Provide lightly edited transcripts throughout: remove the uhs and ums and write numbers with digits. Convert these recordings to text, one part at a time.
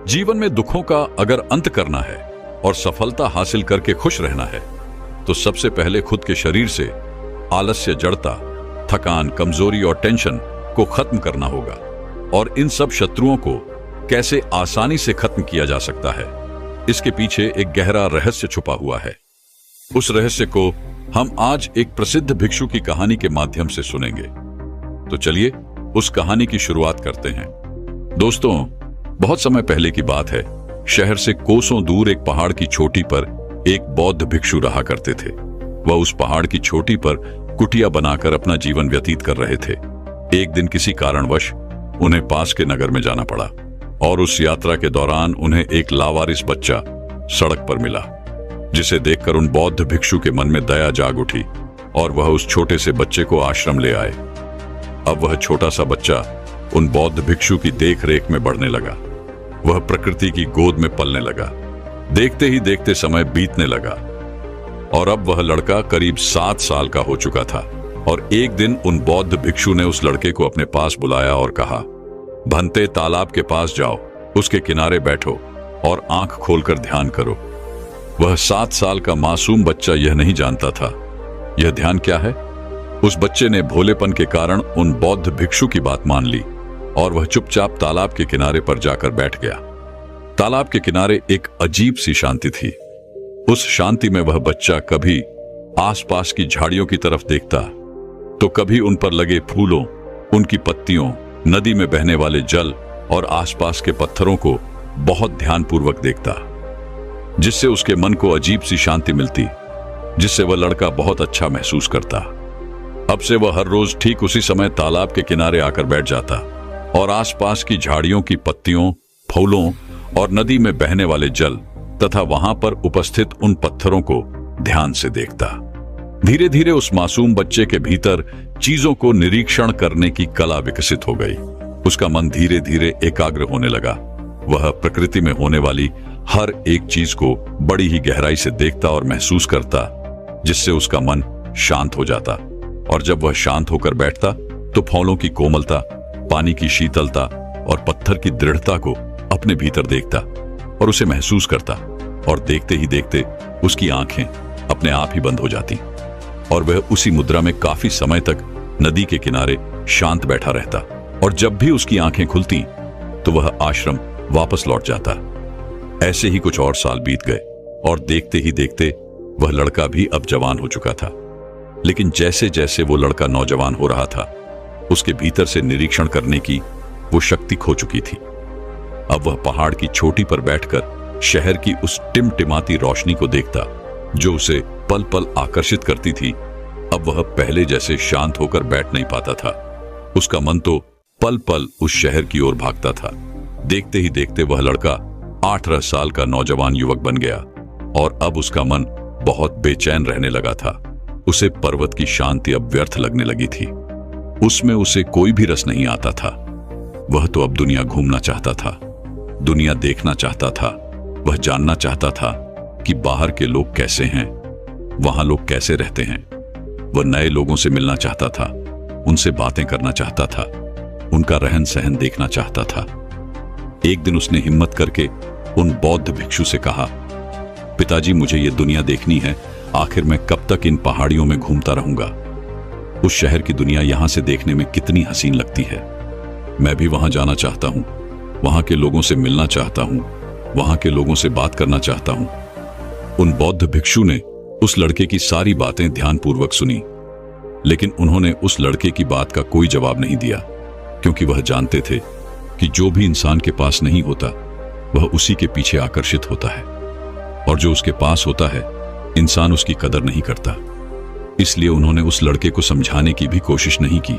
जीवन में दुखों का अगर अंत करना है और सफलता हासिल करके खुश रहना है तो सबसे पहले खुद के शरीर से आलस्य, जड़ता, थकान, कमजोरी और टेंशन को खत्म करना होगा। और इन सब शत्रुओं को कैसे आसानी से खत्म किया जा सकता है, इसके पीछे एक गहरा रहस्य छुपा हुआ है। उस रहस्य को हम आज एक प्रसिद्ध भिक्षु की कहानी के माध्यम से सुनेंगे। तो चलिए उस कहानी की शुरुआत करते हैं। दोस्तों, बहुत समय पहले की बात है। शहर से कोसों दूर एक पहाड़ की चोटी पर एक बौद्ध भिक्षु रहा करते थे। वह उस पहाड़ की चोटी पर कुटिया बनाकर अपना जीवन व्यतीत कर रहे थे। एक दिन किसी कारणवश उन्हें पास के नगर में जाना पड़ा और उस यात्रा के दौरान उन्हें एक लावारिस बच्चा सड़क पर मिला, जिसे देखकर उन बौद्ध भिक्षु के मन में दया जाग उठी और वह उस छोटे से बच्चे को आश्रम ले आए। अब वह छोटा सा बच्चा उन बौद्ध भिक्षु की देख रेख में बढ़ने लगा। वह प्रकृति की गोद में पलने लगा। देखते ही देखते समय बीतने लगा और अब वह लड़का करीब 7 साल का हो चुका था। और एक दिन उन बौद्ध भिक्षु ने उस लड़के को अपने पास बुलाया और कहा, भंते, तालाब के पास जाओ, उसके किनारे बैठो और आंख खोलकर ध्यान करो। वह 7 साल का मासूम बच्चा यह नहीं जानता था यह ध्यान क्या है। उस बच्चे ने भोलेपन के कारण उन बौद्ध भिक्षु की बात मान ली और वह चुपचाप तालाब के किनारे पर जाकर बैठ गया। तालाब के किनारे एक अजीब सी शांति थी। उस शांति में वह बच्चा कभी आसपास की झाड़ियों की तरफ देखता तो कभी उन पर लगे फूलों, उनकी पत्तियों, नदी में बहने वाले जल और आसपास के पत्थरों को बहुत ध्यानपूर्वक देखता, जिससे उसके मन को अजीब सी शांति मिलती, जिससे वह लड़का बहुत अच्छा महसूस करता। अब से वह हर रोज ठीक उसी समय तालाब के किनारे आकर बैठ जाता और आसपास की झाड़ियों की पत्तियों, फूलों और नदी में बहने वाले जल तथा वहां पर उपस्थित उन पत्थरों को ध्यान से देखता। धीरे धीरे उस मासूम बच्चे के भीतर चीजों को निरीक्षण करने की कला विकसित हो गई। उसका मन धीरे धीरे एकाग्र होने लगा। वह प्रकृति में होने वाली हर एक चीज को बड़ी ही गहराई से देखता और महसूस करता, जिससे उसका मन शांत हो जाता। और जब वह शांत होकर बैठता तो फूलों की कोमलता, पानी की शीतलता और पत्थर की दृढ़ता को अपने भीतर देखता और उसे महसूस करता। और देखते ही देखते उसकी आंखें अपने आप ही बंद हो जाती और वह उसी मुद्रा में काफी समय तक नदी के किनारे शांत बैठा रहता। और जब भी उसकी आंखें खुलती तो वह आश्रम वापस लौट जाता। ऐसे ही कुछ और साल बीत गए और देखते ही देखते वह लड़का भी अब जवान हो चुका था। लेकिन जैसे जैसे वो लड़का नौजवान हो रहा था, उसके भीतर से निरीक्षण करने की वो शक्ति खो चुकी थी। अब वह पहाड़ की चोटी पर बैठकर शहर की उस टिमटिमाती रोशनी को देखता, जो उसे पल पल आकर्षित करती थी। अब वह पहले जैसे शांत होकर बैठ नहीं पाता था। उसका मन तो पल पल उस शहर की ओर भागता था। देखते ही देखते वह लड़का 18 साल का नौजवान युवक बन गया और अब उसका मन बहुत बेचैन रहने लगा था। उसे पर्वत की शांति अब व्यर्थ लगने लगी थी। उसमें उसे कोई भी रस नहीं आता था। वह तो अब दुनिया घूमना चाहता था, दुनिया देखना चाहता था। वह जानना चाहता था कि बाहर के लोग कैसे हैं, वहां लोग कैसे रहते हैं। वह नए लोगों से मिलना चाहता था, उनसे बातें करना चाहता था, उनका रहन सहन देखना चाहता था। एक दिन उसने हिम्मत करके उन बौद्ध भिक्षु से कहा, पिताजी, मुझे ये दुनिया देखनी है। आखिर मैं कब तक इन पहाड़ियों में घूमता रहूंगा। उस शहर की दुनिया यहां से देखने में कितनी हसीन लगती है। मैं भी वहां जाना चाहता हूं, वहां के लोगों से मिलना चाहता हूं, वहां के लोगों से बात करना चाहता हूं। उन बौद्ध भिक्षु ने उस लड़के की सारी बातें ध्यानपूर्वक सुनी, लेकिन उन्होंने उस लड़के की बात का कोई जवाब नहीं दिया, क्योंकि वह जानते थे कि जो भी इंसान के पास नहीं होता वह उसी के पीछे आकर्षित होता है, और जो उसके पास होता है इंसान उसकी कदर नहीं करता। इसलिए उन्होंने उस लड़के को समझाने की भी कोशिश नहीं की,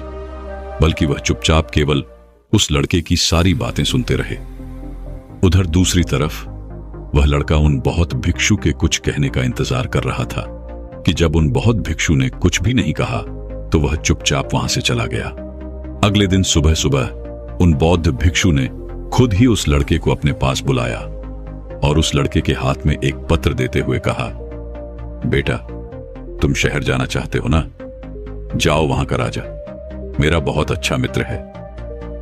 बल्कि वह चुपचाप केवल उस लड़के की सारी बातें सुनते रहे। उधर दूसरी तरफ वह लड़का उन बहुत भिक्षु के कुछ कहने का इंतजार कर रहा था कि जब उन बहुत भिक्षु ने कुछ भी नहीं कहा तो वह चुपचाप वहां से चला गया। अगले दिन सुबह सुबह उन बौद्ध भिक्षु ने खुद ही उस लड़के को अपने पास बुलाया और उस लड़के के हाथ में एक पत्र देते हुए कहा, बेटा, तुम शहर जाना चाहते हो ना? जाओ वहां का राजा मेरा बहुत अच्छा मित्र है।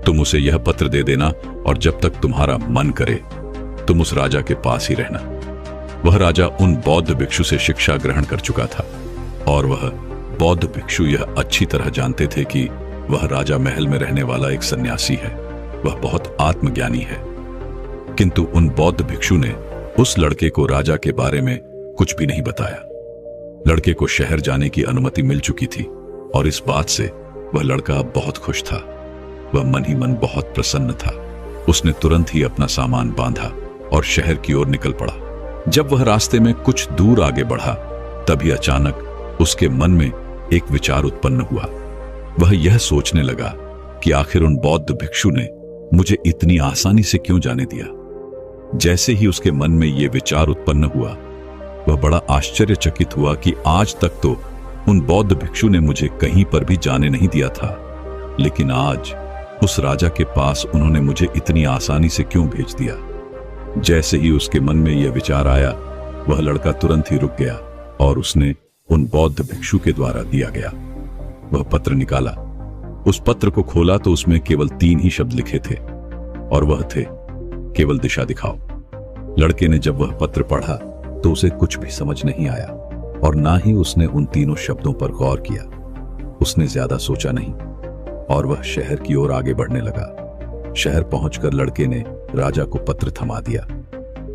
तुम उसे यह पत्र दे देना और जब तक तुम्हारा मन करे तुम उस राजा के पास ही रहना। वह राजा उन बौद्ध भिक्षु से शिक्षा ग्रहण कर चुका था और वह बौद्ध भिक्षु यह अच्छी तरह जानते थे कि वह राजा महल में रहने वाला एक सन्यासी है। वह बहुत आत्मज्ञानी है। किंतु उन बौद्ध भिक्षु ने उस लड़के को राजा के बारे में कुछ भी नहीं बताया। लड़के को शहर जाने की अनुमति मिल चुकी थी और इस बात से वह लड़का अब बहुत खुश था। वह मन ही मन बहुत प्रसन्न था। उसने तुरंत ही अपना सामान बांधा और शहर की ओर निकल पड़ा। जब वह रास्ते में कुछ दूर आगे बढ़ा, तभी अचानक उसके मन में एक विचार उत्पन्न हुआ। वह यह सोचने लगा कि आखिर उन बौद्ध भिक्षु ने मुझे इतनी आसानी से क्यों जाने दिया। जैसे ही उसके मन में यह विचार उत्पन्न हुआ, वह बड़ा आश्चर्यचकित हुआ कि आज तक तो उन बौद्ध भिक्षु ने मुझे कहीं पर भी जाने नहीं दिया था, लेकिन आज उस राजा के पास उन्होंने मुझे इतनी आसानी से क्यों भेज दिया। जैसे ही उसके मन में यह विचार आया, वह लड़का तुरंत ही रुक गया और उसने उन बौद्ध भिक्षु के द्वारा दिया गया वह पत्र निकाला। उस पत्र को खोला तो उसमें केवल 3 ही शब्द लिखे थे और वह थे, केवल दिशा दिखाओ। लड़के ने जब वह पत्र पढ़ा तो उसे कुछ भी समझ नहीं आया और ना ही उसने उन तीनों शब्दों पर गौर किया। उसने ज्यादा सोचा नहीं और वह शहर की ओर आगे बढ़ने लगा। शहर पहुंचकर लड़के ने राजा को पत्र थमा दिया।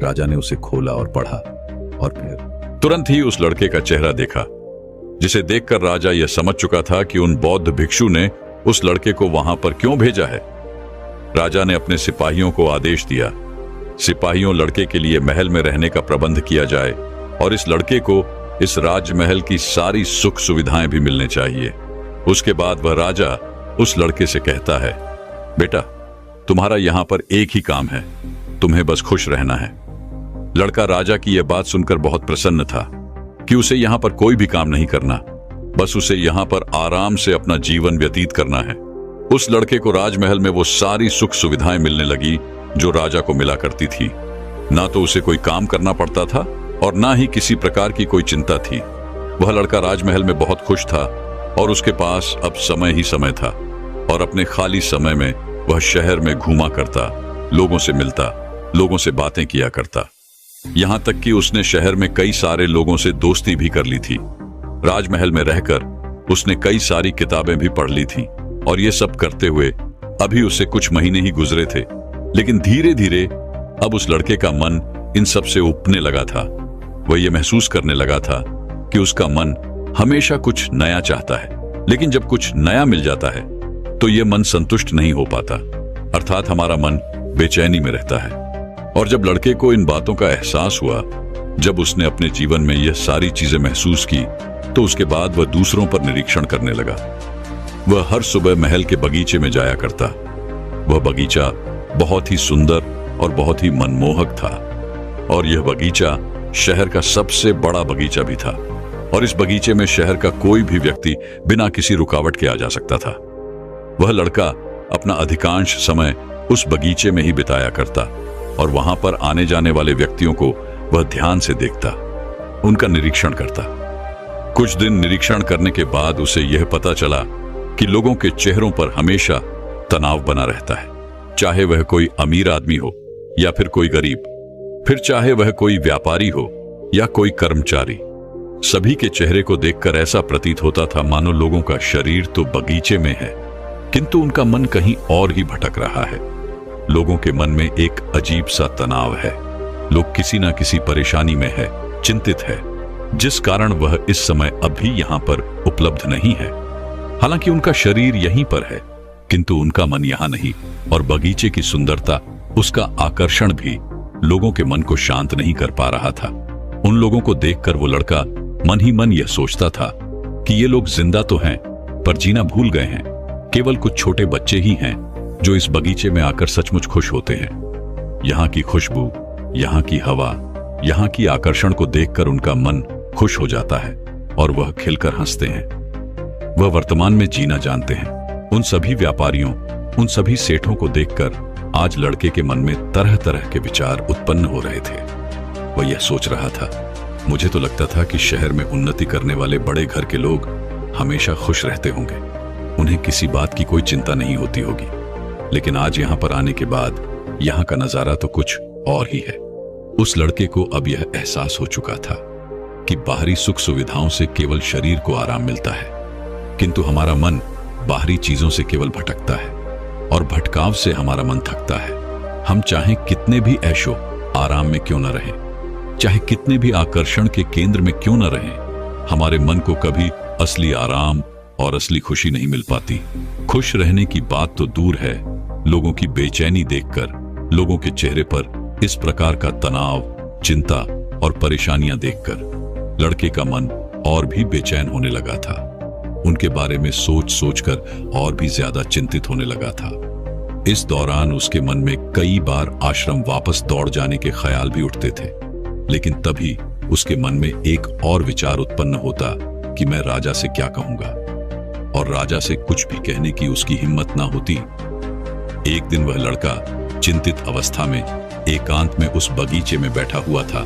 राजा ने उसे खोला और पढ़ा और फिर तुरंत ही उस लड़के का चेहरा देखा, जिसे देखकर राजा यह समझ चुका था कि उन बौद्ध भिक्षु ने उस लड़के को वहां पर क्यों भेजा है। राजा ने अपने सिपाहियों को आदेश दिया, सिपाहियों लड़के के लिए महल में रहने का प्रबंध किया जाए और इस लड़के को इस राजमहल की सारी सुख सुविधाएं भी मिलने चाहिए। उसके बाद वह राजा उस लड़के से कहता है, बेटा, तुम्हारा यहां पर एक ही काम है, तुम्हें बस खुश रहना है। लड़का राजा की यह बात सुनकर बहुत प्रसन्न था कि उसे यहां पर कोई भी काम नहीं करना, बस उसे यहां पर आराम से अपना जीवन व्यतीत करना है। उस लड़के को राजमहल में वो सारी सुख सुविधाएं मिलने लगी जो राजा को मिला करती थी। ना तो उसे कोई काम करना पड़ता था और ना ही किसी प्रकार की कोई चिंता थी। वह लड़का राजमहल में बहुत खुश था और उसके पास अब समय ही समय था और अपने खाली समय में वह शहर में घूमा करता, लोगों से मिलता, लोगों से बातें किया करता। यहां तक कि उसने शहर में कई सारे लोगों से दोस्ती भी कर ली थी। राजमहल में रहकर उसने कई सारी किताबें भी पढ़ ली थी और ये सब करते हुए अभी उसे कुछ महीने ही गुजरे थे, लेकिन धीरे धीरे अब उस लड़के का मन इन सब से उपने लगा था। वह ये महसूस करने लगा था कि उसका मन हमेशा कुछ नया चाहता है, लेकिन जब कुछ नया मिल जाता है तो यह मन संतुष्ट नहीं हो पाता, अर्थात हमारा मन बेचैनी में रहता है। और जब लड़के को इन बातों का एहसास हुआ, जब उसने अपने जीवन में यह सारी चीजें महसूस की, तो उसके बाद वह दूसरों पर निरीक्षण करने लगा। वह हर सुबह महल के बगीचे में जाया करता। वह बगीचा बहुत ही सुंदर और बहुत ही मनमोहक था और यह बगीचा शहर का सबसे बड़ा बगीचा भी था और इस बगीचे में शहर का कोई भी व्यक्ति बिना किसी रुकावट के आ जा सकता था। वह लड़का अपना अधिकांश समय उस बगीचे में ही बिताया करता और वहां पर आने जाने वाले व्यक्तियों को वह ध्यान से देखता, उनका निरीक्षण करता। कुछ दिन निरीक्षण करने के बाद उसे यह पता चला कि लोगों के चेहरों पर हमेशा तनाव बना रहता है, चाहे वह कोई अमीर आदमी हो या फिर कोई गरीब, फिर चाहे वह कोई व्यापारी हो या कोई कर्मचारी। सभी के चेहरे को देखकर ऐसा प्रतीत होता था मानो लोगों का शरीर तो बगीचे में है, किंतु उनका मन कहीं और ही भटक रहा है। लोगों के मन में एक अजीब सा तनाव है। लोग किसी ना किसी परेशानी में है, चिंतित है, जिस कारण वह इस समय अभी यहां पर उपलब्ध नहीं है। हालांकि उनका शरीर यहीं पर है, किंतु उनका मन यहां नहीं और बगीचे की सुंदरता, उसका आकर्षण भी लोगों के मन को शांत नहीं कर पा रहा था। उन लोगों को देखकर वो लड़का मन ही मन यह सोचता था कि ये लोग जिंदा तो हैं, पर जीना भूल गए हैं। केवल कुछ छोटे बच्चे ही हैं जो इस बगीचे में आकर सचमुच खुश होते हैं। यहाँ की खुशबू, यहाँ की हवा, यहाँ की आकर्षण को देखकर उनका मन खुश हो जाता है और वह खिलकर हंसते हैं। वह वर्तमान में जीना जानते हैं। उन सभी व्यापारियों, उन सभी सेठों को देखकर आज लड़के के मन में तरह तरह के विचार उत्पन्न हो रहे थे। वह यह सोच रहा था, मुझे तो लगता था कि शहर में उन्नति करने वाले बड़े घर के लोग हमेशा खुश रहते होंगे, उन्हें किसी बात की कोई चिंता नहीं होती होगी, लेकिन आज यहां पर आने के बाद यहां का नजारा तो कुछ और ही है। उस लड़के को अब यह एहसास हो चुका था कि बाहरी सुख सुविधाओं से केवल शरीर को आराम मिलता है, किंतु हमारा मन बाहरी चीजों से केवल भटकता है और भटकाव से हमारा मन थकता है। हम चाहे कितने भी ऐशो आराम में क्यों न रहें, चाहे कितने भी आकर्षण के केंद्र में क्यों न रहें, हमारे मन को कभी असली आराम और असली खुशी नहीं मिल पाती। खुश रहने की बात तो दूर है, लोगों की बेचैनी देखकर, लोगों के चेहरे पर इस प्रकार का तनाव, चिंता और परेशानियां देखकर लड़के का मन और भी बेचैन होने लगा था। उनके बारे में सोच सोचकर और भी ज्यादा चिंतित होने लगा था। इस दौरान उसके मन में कई बार आश्रम वापस दौड़ जाने के ख्याल भी उठते थे, लेकिन तभी उसके मन में एक और विचार उत्पन्न होता कि मैं राजा से क्या कहूंगा, और राजा से कुछ भी कहने की उसकी हिम्मत ना होती। एक दिन वह लड़का चिंतित अवस्था में एकांत में उस बगीचे में बैठा हुआ था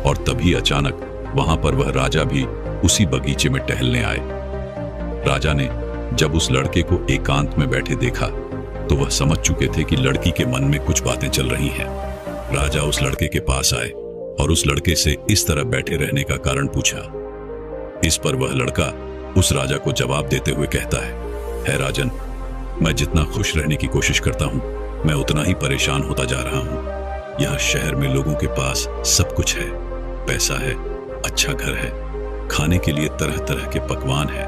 और तभी अचानक वहां पर वह राजा भी उसी बगीचे में टहलने आए। राजा ने जब उस लड़के को एकांत में बैठे देखा तो वह समझ चुके थे कि लड़की के मन में कुछ बातें चल रही हैं। राजा उस लड़के के पास आए और उस लड़के से इस तरह बैठे रहने का कारण पूछा। इस पर वह लड़का उस राजा को जवाब देते हुए कहता है राजन, मैं जितना खुश रहने की कोशिश करता हूं, मैं उतना ही परेशान होता जा रहा हूं। यहाँ शहर में लोगों के पास सब कुछ है, पैसा है, अच्छा घर है, खाने के लिए तरह तरह के पकवान है,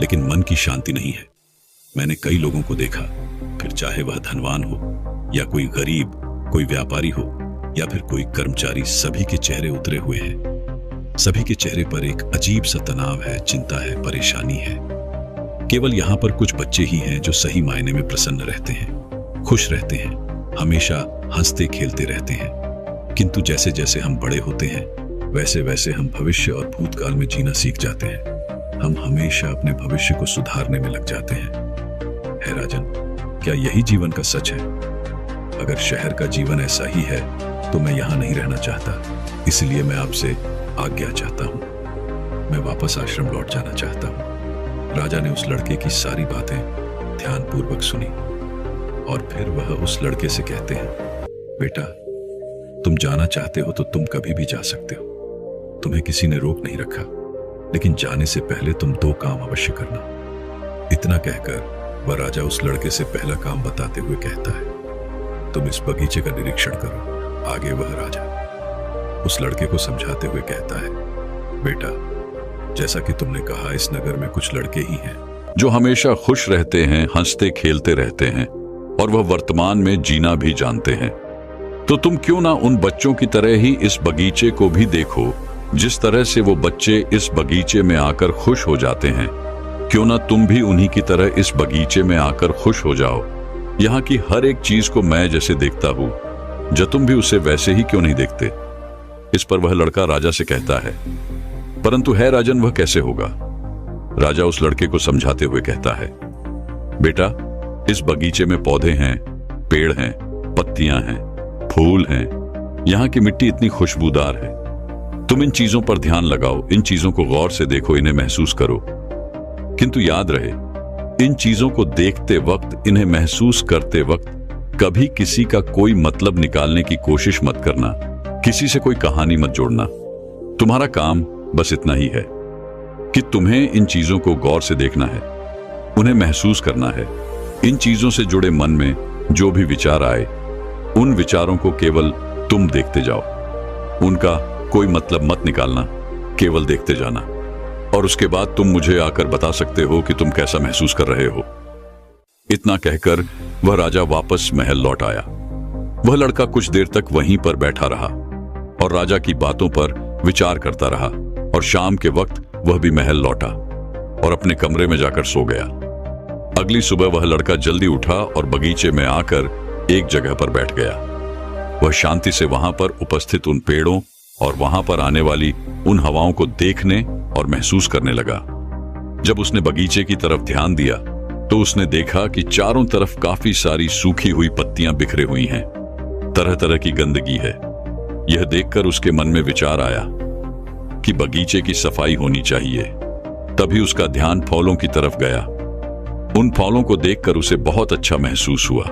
लेकिन मन की शांति नहीं है। मैंने कई लोगों को देखा, फिर चाहे वह धनवान हो या कोई गरीब, कोई व्यापारी हो या फिर कोई कर्मचारी, सभी के चेहरे उतरे हुए हैं। सभी के चेहरे पर एक अजीब सा तनाव है, चिंता है, परेशानी है। केवल यहाँ पर कुछ बच्चे ही हैं जो सही मायने में प्रसन्न रहते हैं, खुश रहते हैं, हमेशा हंसते खेलते रहते हैं। किंतु जैसे जैसे हम बड़े होते हैं वैसे वैसे हम भविष्य और भूतकाल में जीना सीख जाते हैं। हम हमेशा अपने भविष्य को सुधारने में लग जाते हैं। राजन, क्या यही जीवन का सच है? अगर शहर का जीवन ऐसा ही है तो मैं यहाँ नहीं रहना चाहता, इसलिए मैं आपसे आज्ञा चाहता हूँ। मैं वापस आश्रम लौट जाना चाहता हूँ। राजा ने उस लड़के की सारी बातें ध्यानपूर्वक सुनी और फिर वह उस लड़के से कहते हैं, बेटा, तुम जाना चाहते हो तो तुम कभी भी जा सकते हो, तुम्हें किसी ने रोक नहीं रखा, लेकिन जाने से पहले तुम 2 काम अवश्य करना। इतना कहकर वह राजा उस लड़के से पहला काम बताते हुए कहता है, तुम इस बगीचे का निरीक्षण करो। आगे वह राजा उस लड़के को समझाते हुए कहता है, बेटा, जैसा कि तुमने कहा, इस नगर में कुछ लड़के ही हैं जो हमेशा खुश रहते हैं, हंसते खेलते रहते हैं और वह वर्तमान में जीना भी जानते हैं। तो तुम क्यों ना उन बच्चों की तरह ही इस बगीचे को भी देखो, जिस तरह से वो बच्चे इस बगीचे में आकर खुश हो जाते हैं। क्यों ना तुम भी उन्हीं की तरह इस बगीचे में आकर खुश हो जाओ। यहाँ की हर एक चीज को मैं जैसे देखता हूँ, जब तुम भी उसे वैसे ही क्यों नहीं देखते? इस पर वह लड़का राजा से कहता है, परंतु है राजन, वह कैसे होगा? राजा उस लड़के को समझाते हुए कहता है, बेटा, इस बगीचे में पौधे हैं, पेड़ हैं, पत्तियां हैं, फूल हैं। यहाँ की मिट्टी इतनी खुशबूदार है। तुम इन चीजों पर ध्यान लगाओ, इन चीजों को गौर से देखो, इन्हें महसूस करो। किंतु याद रहे, इन चीजों को देखते वक्त, इन्हें महसूस करते वक्त कभी किसी का कोई मतलब निकालने की कोशिश मत करना, किसी से कोई कहानी मत जोड़ना। तुम्हारा काम बस इतना ही है कि तुम्हें इन चीजों को गौर से देखना है, उन्हें महसूस करना है। इन चीजों से जुड़े मन में जो भी विचार आए, उन विचारों को केवल तुम देखते जाओ, उनका कोई मतलब मत निकालना, केवल देखते जाना, और उसके बाद तुम मुझे आकर बता सकते हो कि तुम कैसा महसूस कर रहे हो। इतना कहकर वह राजा वापस महल लौट आया। वह लड़का कुछ देर तक वहीं पर बैठा रहा और राजा की बातों पर विचार करता रहा, और शाम के वक्त वह भी महल लौटा और अपने कमरे में जाकर सो गया। अगली सुबह वह लड़का जल्दी उठा और बगीचे में आकर एक जगह पर बैठ गया। वह शांति से वहां पर उपस्थित उन पेड़ों और वहां पर आने वाली उन हवाओं को देखने और महसूस करने लगा। जब उसने बगीचे की तरफ ध्यान दिया तो उसने देखा कि चारों तरफ काफी सारी सूखी हुई पत्तियां बिखरे हुई हैं, तरह तरह की गंदगी है। यह देखकर उसके मन में विचार आया कि बगीचे की सफाई होनी चाहिए। तभी उसका ध्यान फूलों की तरफ गया। उन फूलों को देखकर उसे बहुत अच्छा महसूस हुआ।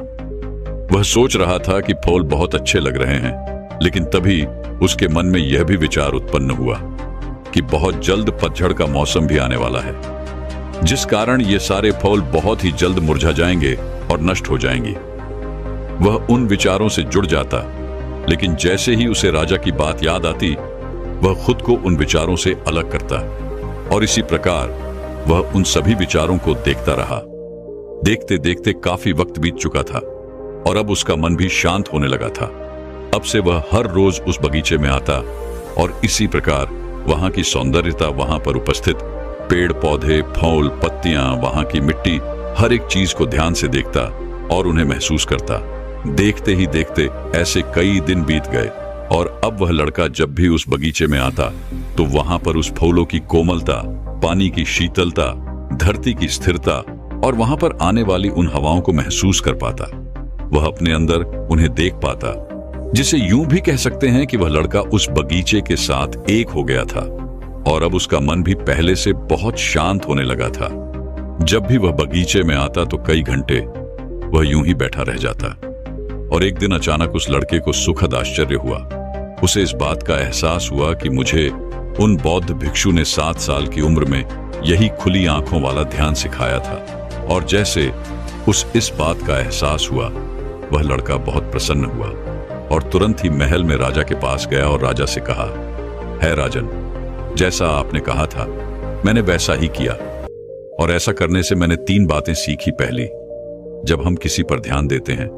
वह सोच रहा था कि फूल बहुत अच्छे लग रहे हैं, लेकिन तभी उसके मन में यह भी विचार उत्पन्न हुआ कि बहुत जल्द पतझड़ का मौसम भी आने वाला है, जिस कारण ये सारे फूल बहुत ही जल्द मुरझा जाएंगे और नष्ट हो जाएंगी। वह उन विचारों से जुड़ जाता, लेकिन जैसे ही उसे राजा की बात याद आती, वह खुद को उन विचारों से अलग करता और इसी प्रकार वह उन सभी विचारों को देखता रहा। देखते देखते काफी वक्त बीत चुका था और अब उसका मन भी शांत होने लगा था। अब से वह हर रोज उस बगीचे में आता और इसी प्रकार वहां की सौंदर्यता, वहां पर उपस्थित पेड़ पौधे, फूल, पत्तियां, वहां की मिट्टी, हर एक चीज को ध्यान से देखता और उन्हें महसूस करता। देखते ही देखते ऐसे कई दिन बीत गए और अब वह लड़का जब भी उस बगीचे में आता तो वहां पर उस फूलों की कोमलता, पानी की शीतलता, धरती की स्थिरता और वहां पर आने वाली उन हवाओं को महसूस कर पाता। वह अपने अंदर उन्हें देख पाता, जिसे यूं भी कह सकते हैं कि वह लड़का उस बगीचे के साथ एक हो गया था और अब उसका मन भी पहले से बहुत शांत होने लगा था। जब भी वह बगीचे में आता तो कई घंटे वह यूं ही बैठा रह जाता और एक दिन अचानक उस लड़के को सुखद आश्चर्य हुआ। उसे इस बात का एहसास हुआ कि मुझे उन बौद्ध भिक्षु ने 7 साल की उम्र में यही खुली आंखों वाला ध्यान सिखाया था। और जैसे उस इस बात का एहसास हुआ, वह लड़का बहुत प्रसन्न हुआ और तुरंत ही महल में राजा के पास गया और राजा से कहा, है राजन, जैसा आपने कहा था मैंने वैसा ही किया और ऐसा करने से मैंने 3 बातें सीखी। पहली, जब हम किसी पर ध्यान देते हैं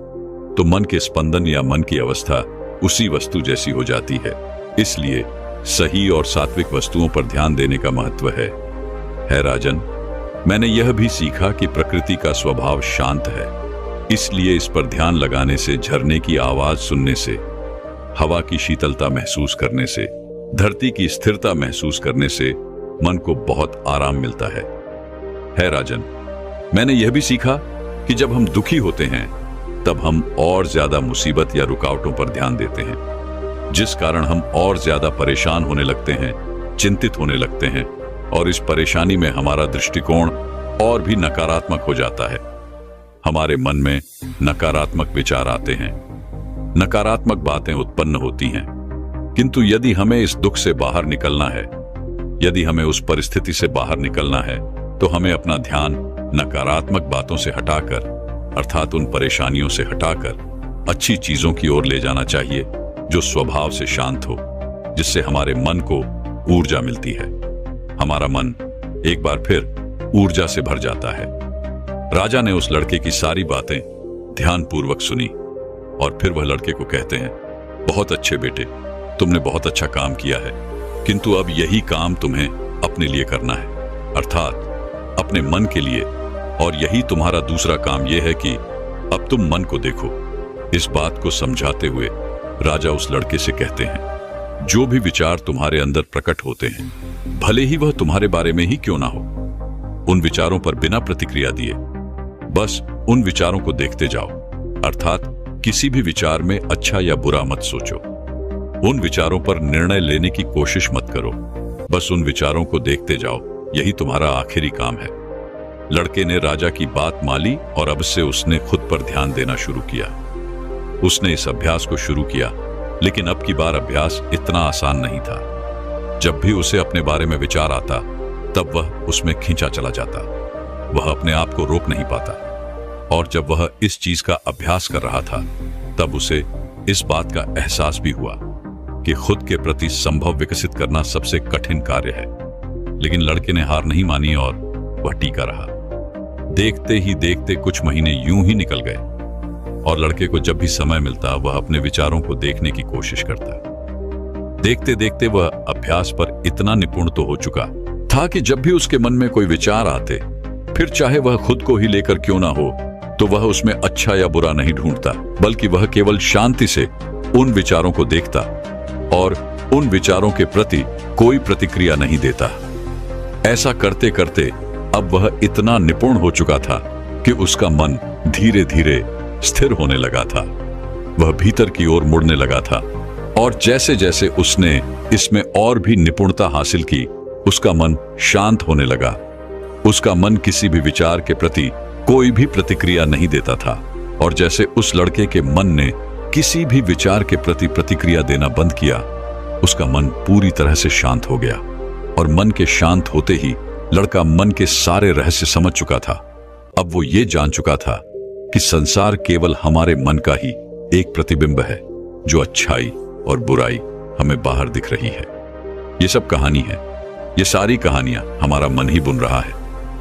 तो मन के स्पंदन या मन की अवस्था उसी वस्तु जैसी हो जाती है। इसलिए सही और सात्विक वस्तुओं पर ध्यान देने का महत्व है राजन। मैंने यह भी सीखा कि प्रकृति का स्वभाव शांत है, इसलिए इस पर ध्यान लगाने से, झरने की आवाज सुनने से, हवा की शीतलता महसूस करने से, धरती की स्थिरता महसूस करने से मन को बहुत आराम मिलता है राजन। मैंने यह भी सीखा कि जब हम दुखी होते हैं तब हम और ज्यादा मुसीबत या रुकावटों पर ध्यान देते हैं, जिस कारण हम और ज्यादा परेशान होने लगते हैं, चिंतित होने लगते हैं और इस परेशानी में हमारा दृष्टिकोण और भी नकारात्मक हो जाता है। हमारे मन में नकारात्मक विचार आते हैं, नकारात्मक बातें उत्पन्न होती हैं। किंतु यदि हमें इस दुख से बाहर निकलना है, यदि हमें उस परिस्थिति से बाहर निकलना है, तो हमें अपना ध्यान नकारात्मक बातों से हटाकर, अर्थात उन परेशानियों से हटाकर अच्छी चीजों की ओर ले जाना चाहिए जो स्वभाव से शांत हो, जिससे हमारे मन को ऊर्जा मिलती है। हमारा मन एक बार फिर ऊर्जा से भर जाता है। राजा ने उस लड़के की सारी बातें ध्यानपूर्वक सुनी और फिर वह लड़के को कहते हैं, बहुत अच्छे बेटे, तुमने बहुत अच्छा काम किया है, किंतु अब यही काम तुम्हें अपने लिए करना है, अर्थात अपने मन के लिए। और यही तुम्हारा दूसरा काम यह है कि अब तुम मन को देखो। इस बात को समझाते हुए राजा उस लड़के से कहते हैं, जो भी विचार तुम्हारे अंदर प्रकट होते हैं, भले ही वह तुम्हारे बारे में ही क्यों ना हो, उन विचारों पर बिना प्रतिक्रिया दिए बस उन विचारों को देखते जाओ, अर्थात किसी भी विचार में अच्छा या बुरा मत सोचो। उन विचारों पर निर्णय लेने की कोशिश मत करो, बस उन विचारों को देखते जाओ, यही तुम्हारा आखिरी काम है। लड़के ने राजा की बात मानी और अब से उसने खुद पर ध्यान देना शुरू किया। उसने इस अभ्यास को शुरू किया, लेकिन अब की बार अभ्यास इतना आसान नहीं था। जब भी उसे अपने बारे में विचार आता, तब वह उसमें खींचा चला जाता। वह अपने आप को रोक नहीं पाता और जब वह इस चीज का अभ्यास कर रहा था, तब उसे इस बात का एहसास भी हुआ कि खुद के प्रति संभव विकसित करना सबसे कठिन कार्य है। लेकिन लड़के ने हार नहीं मानी और वह टीका रहा। देखते ही देखते कुछ महीने यूं ही निकल गए और लड़के को जब भी समय मिलता, वह अपने विचारों को देखने की कोशिश करता। देखते देखते वह अभ्यास पर इतना निपुण तो हो चुका था कि जब भी उसके मन में कोई विचार आते, फिर चाहे वह खुद को ही लेकर क्यों ना हो, तो वह उसमें अच्छा या बुरा नहीं ढूंढता, बल्कि वह केवल शांति से उन विचारों को देखता और उन विचारों के प्रति कोई प्रतिक्रिया नहीं देता। ऐसा करते करते अब वह इतना निपुण हो चुका था कि उसका मन धीरे धीरे स्थिर होने लगा था। वह भीतर की ओर मुड़ने लगा था और जैसे जैसे उसने इसमें और भी निपुणता हासिल की, उसका मन शांत होने लगा। उसका मन किसी भी विचार के प्रति कोई भी प्रतिक्रिया नहीं देता था और जैसे उस लड़के के मन ने किसी भी विचार के प्रति प्रतिक्रिया देना बंद किया, उसका मन पूरी तरह से शांत हो गया। और मन के शांत होते ही लड़का मन के सारे रहस्य समझ चुका था। अब वो ये जान चुका था कि संसार केवल हमारे मन का ही एक प्रतिबिंब है, जो अच्छाई और बुराई हमें बाहर दिख रही है। ये सब कहानी है, ये सारी कहानियां हमारा मन ही बुन रहा है,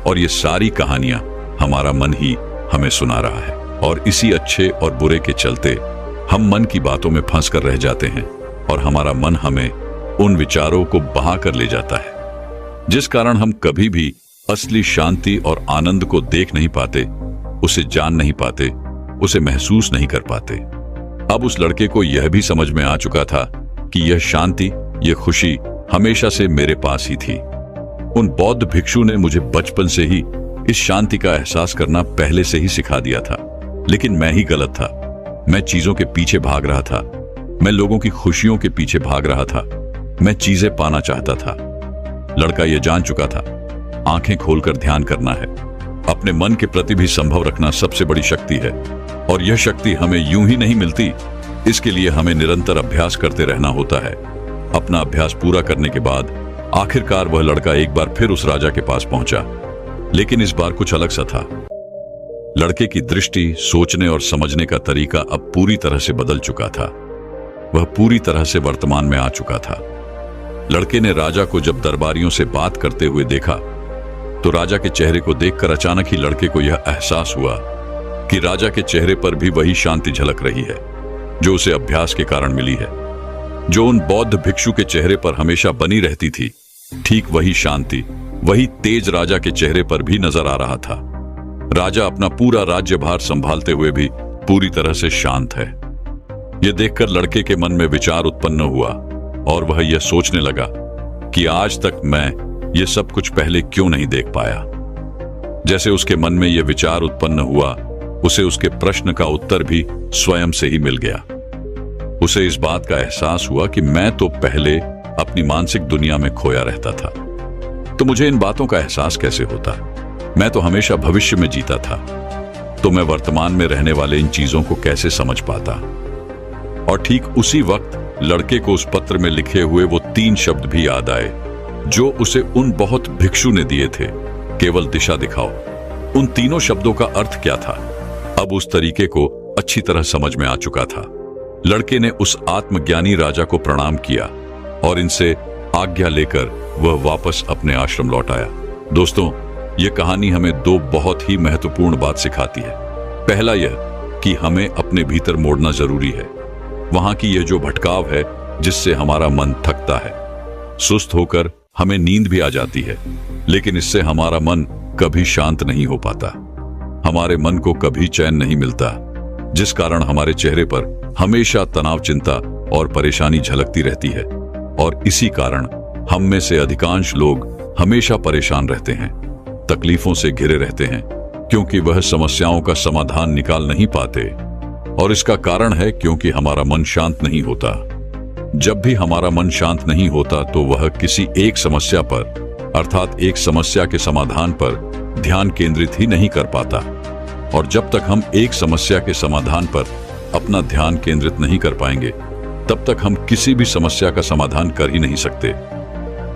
और ये सारी कहानियां हमारा मन ही हमें सुना रहा है। और इसी अच्छे और बुरे के चलते हम मन की बातों में फंस कर रह जाते हैं, और हमारा मन हमें उन विचारों को बहा कर ले जाता है, जिस कारण हम कभी भी असली शांति और आनंद को देख नहीं पाते, उसे जान नहीं पाते, उसे महसूस नहीं कर पाते। अब उस लड़के को यह भी समझ में आ चुका था कि यह शांति, यह खुशी हमेशा से मेरे पास ही थी। उन बौद्ध भिक्षु ने मुझे बचपन से ही इस शांति का एहसास करना पहले से ही सिखा दिया था, लेकिन मैं ही गलत था। मैं चीजों के पीछे भाग रहा था, मैं लोगों की खुशियों के पीछे भाग रहा था, मैं चीजें पाना चाहता था। लड़का यह जान चुका था, आंखें खोलकर ध्यान करना है, अपने मन के प्रति भी संभव रखना सबसे बड़ी शक्ति है, और यह शक्ति हमें यूं ही नहीं मिलती। इसके लिए हमें निरंतर अभ्यास करते रहना होता है। अपना अभ्यास पूरा करने के बाद आखिरकार वह लड़का एक बार फिर उस राजा के पास पहुंचा, लेकिन इस बार कुछ अलग सा था। लड़के की दृष्टि, सोचने और समझने का तरीका अब पूरी तरह से बदल चुका था। वह पूरी तरह से वर्तमान में आ चुका था। लड़के ने राजा को जब दरबारियों से बात करते हुए देखा, तो राजा के चेहरे को देखकर अचानक ही लड़के को यह एहसास हुआ कि राजा के चेहरे पर भी वही शांति झलक रही है, जो उसे अभ्यास के कारण मिली है, जो उन बौद्ध भिक्षु के चेहरे पर हमेशा बनी रहती थी। ठीक वही शांति, वही तेज राजा के चेहरे पर भी नजर आ रहा था। राजा अपना पूरा राज्यभार संभालते हुए भी पूरी तरह से शांत है। यह देखकर लड़के के मन में विचार उत्पन्न हुआ, और वह यह सोचने लगा कि आज तक मैं यह सब कुछ पहले क्यों नहीं देख पाया। जैसे उसके मन में यह विचार उत्पन्न हुआ, उसे उसके प्रश्न का उत्तर भी स्वयं से ही मिल गया। उसे इस बात का एहसास हुआ कि मैं तो पहले अपनी मानसिक दुनिया में खोया रहता था, तो मुझे इन बातों का एहसास कैसे होता? मैं तो हमेशा भविष्य में जीता था, तो मैं वर्तमान में रहने वाले इन चीजों को कैसे समझ पाता? और ठीक उसी वक्त लड़के को उस पत्र में लिखे हुए वो 3 शब्द भी याद आए, जो उसे उन बहुत भिक्षु ने दिए थे, केवल दिशा दिखाओ। उन तीनों शब्दों का अर्थ क्या था, अब उस तरीके को अच्छी तरह समझ में आ चुका था। लड़के ने उस आत्मज्ञानी राजा को प्रणाम किया, और इनसे आज्ञा लेकर वह वापस अपने आश्रम लौट आया। दोस्तों, यह कहानी हमें 2 बहुत ही महत्वपूर्ण बात सिखाती है। पहला यह कि हमें अपने भीतर मोड़ना जरूरी है, वहां की यह जो भटकाव है जिससे हमारा मन थकता है, सुस्त होकर हमें नींद भी आ जाती है, लेकिन इससे हमारा मन कभी शांत नहीं हो पाता। हमारे मन को कभी चैन नहीं मिलता, जिस कारण हमारे चेहरे पर हमेशा तनाव, चिंता और परेशानी झलकती रहती है। और इसी कारण हम में से अधिकांश लोग हमेशा परेशान रहते हैं, तकलीफों से घिरे रहते हैं, क्योंकि वह समस्याओं का समाधान निकाल नहीं पाते। और इसका कारण है क्योंकि हमारा मन शांत नहीं होता। जब भी हमारा मन शांत नहीं होता, तो वह किसी एक समस्या पर, अर्थात एक समस्या के समाधान पर ध्यान केंद्रित ही नहीं कर पाता। और जब तक हम एक समस्या के समाधान पर अपना ध्यान केंद्रित नहीं कर पाएंगे, तब तक हम किसी भी समस्या का समाधान कर ही नहीं सकते।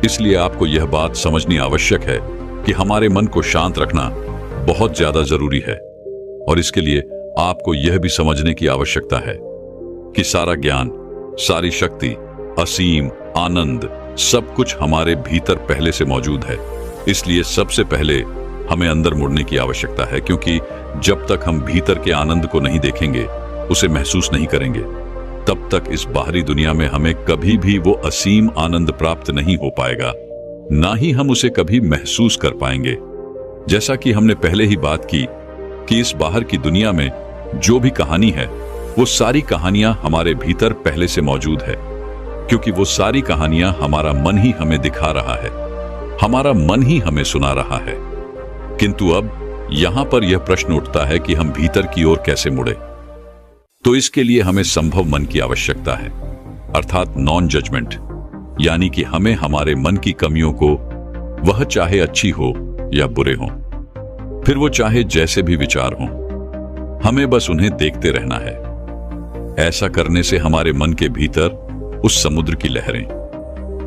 इसलिए आपको यह बात समझनी आवश्यक है कि हमारे मन को शांत रखना बहुत ज्यादा जरूरी है। और इसके लिए आपको यह भी समझने की आवश्यकता है कि सारा ज्ञान, सारी शक्ति, असीम आनंद, सब कुछ हमारे भीतर पहले से मौजूद है। इसलिए सबसे पहले हमें अंदर मुड़ने की आवश्यकता है, क्योंकि जब तक हम भीतर के आनंद को नहीं देखेंगे, उसे महसूस नहीं करेंगे, तब तक इस बाहरी दुनिया में हमें कभी भी वो असीम आनंद प्राप्त नहीं हो पाएगा, ना ही हम उसे कभी महसूस कर पाएंगे। जैसा कि हमने पहले ही बात की कि इस बाहर की दुनिया में जो भी कहानी है, वो सारी कहानियां हमारे भीतर पहले से मौजूद है, क्योंकि वो सारी कहानियां हमारा मन ही हमें दिखा रहा है, हमारा मन ही हमें सुना रहा है। किंतु अब यहां पर यह प्रश्न उठता है कि हम भीतर की ओर कैसे मुड़े। तो इसके लिए हमें संभव मन की आवश्यकता है, अर्थात नॉन जजमेंट, यानी कि हमें हमारे मन की कमियों को, वह चाहे अच्छी हो या बुरे हो, फिर वो चाहे जैसे भी विचार हो, हमें बस उन्हें देखते रहना है। ऐसा करने से हमारे मन के भीतर उस समुद्र की लहरें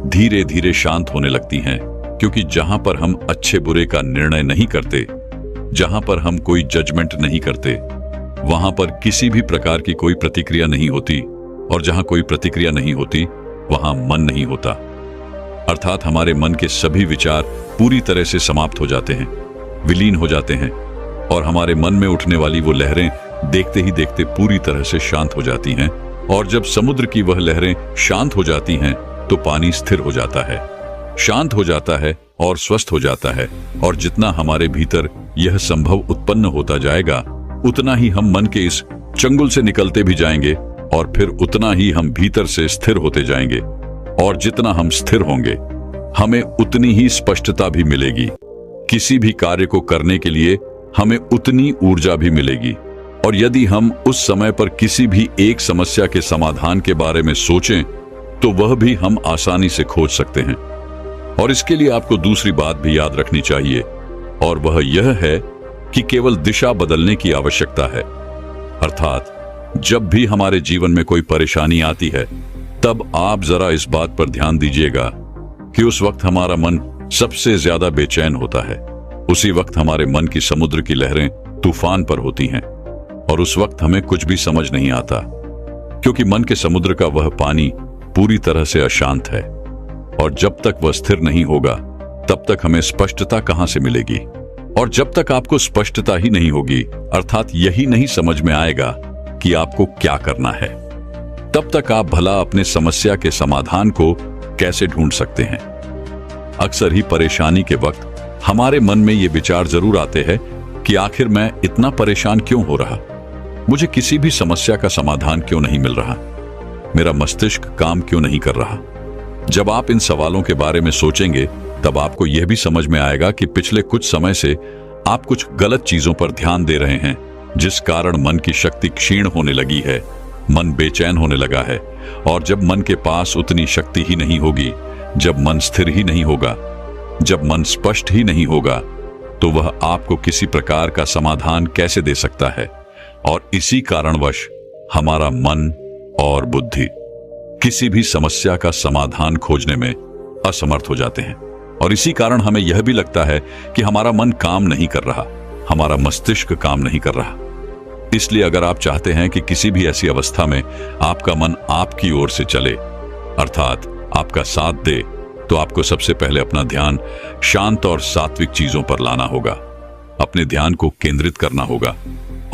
धीरे धीरे शांत होने लगती हैं, क्योंकि जहां पर हम अच्छे बुरे का निर्णय नहीं करते, जहां पर हम कोई जजमेंट नहीं करते, वहां पर किसी भी प्रकार की कोई प्रतिक्रिया नहीं होती, और जहां कोई प्रतिक्रिया नहीं होती वहां मन नहीं होता। अर्थात हमारे मन के सभी विचार पूरी तरह से समाप्त हो जाते हैं, विलीन हो जाते हैं, और हमारे मन में उठने वाली वो लहरें देखते ही देखते पूरी तरह से शांत हो जाती हैं। और जब समुद्र की वह लहरें शांत हो जाती हैं तो पानी स्थिर हो जाता है, शांत हो जाता है और स्वस्थ हो जाता है। और जितना हमारे भीतर यह संभव उत्पन्न होता जाएगा, उतना ही हम मन के इस चंगुल से निकलते भी जाएंगे, और फिर उतना ही हम भीतर से स्थिर होते जाएंगे। और जितना हम स्थिर होंगे, हमें उतनी ही स्पष्टता भी मिलेगी। किसी भी कार्य को करने के लिए हमें उतनी ऊर्जा भी मिलेगी। और यदि हम उस समय पर किसी भी एक समस्या के समाधान के बारे में सोचें, तो वह भी हम आसानी से खोज सकते हैं। और इसके लिए आपको दूसरी बात भी याद रखनी चाहिए, और वह यह है कि केवल दिशा बदलने की आवश्यकता है। अर्थात जब भी हमारे जीवन में कोई परेशानी आती है, तब आप जरा इस बात पर ध्यान दीजिएगा कि उस वक्त हमारा मन सबसे ज्यादा बेचैन होता है। उसी वक्त हमारे मन की समुद्र की लहरें तूफान पर होती हैं, और उस वक्त हमें कुछ भी समझ नहीं आता, क्योंकि मन के समुद्र का वह पानी पूरी तरह से अशांत है। और जब तक वह स्थिर नहीं होगा, तब तक हमें स्पष्टता कहां से मिलेगी। और जब तक आपको स्पष्टता ही नहीं होगी, अर्थात यही नहीं समझ में आएगा कि आपको क्या करना है, तब तक आप भला अपने समस्या के समाधान को कैसे ढूंढ सकते हैं। अक्सर ही परेशानी के वक्त हमारे मन में ये विचार जरूर आते हैं कि आखिर मैं इतना परेशान क्यों हो रहा, मुझे किसी भी समस्या का समाधान क्यों नहीं मिल रहा, मेरा मस्तिष्क काम क्यों नहीं कर रहा। जब आप इन सवालों के बारे में सोचेंगे, तब आपको यह भी समझ में आएगा कि पिछले कुछ समय से आप कुछ गलत चीजों पर ध्यान दे रहे हैं, जिस कारण मन की शक्ति क्षीण होने लगी है, मन बेचैन होने लगा है। और जब मन के पास उतनी शक्ति ही नहीं होगी, जब मन स्थिर ही नहीं होगा, जब मन स्पष्ट ही नहीं होगा, तो वह आपको किसी प्रकार का समाधान कैसे दे सकता है। और इसी कारणवश हमारा मन और बुद्धि किसी भी समस्या का समाधान खोजने में असमर्थ हो जाते हैं। और इसी कारण हमें यह भी लगता है कि हमारा मन काम नहीं कर रहा, हमारा मस्तिष्क काम नहीं कर रहा। इसलिए अगर आप चाहते हैं कि किसी भी ऐसी अवस्था में आपका मन आपकी ओर से चले, अर्थात आपका साथ दे, तो आपको सबसे पहले अपना ध्यान शांत और सात्विक चीजों पर लाना होगा। अपने ध्यान को केंद्रित करना होगा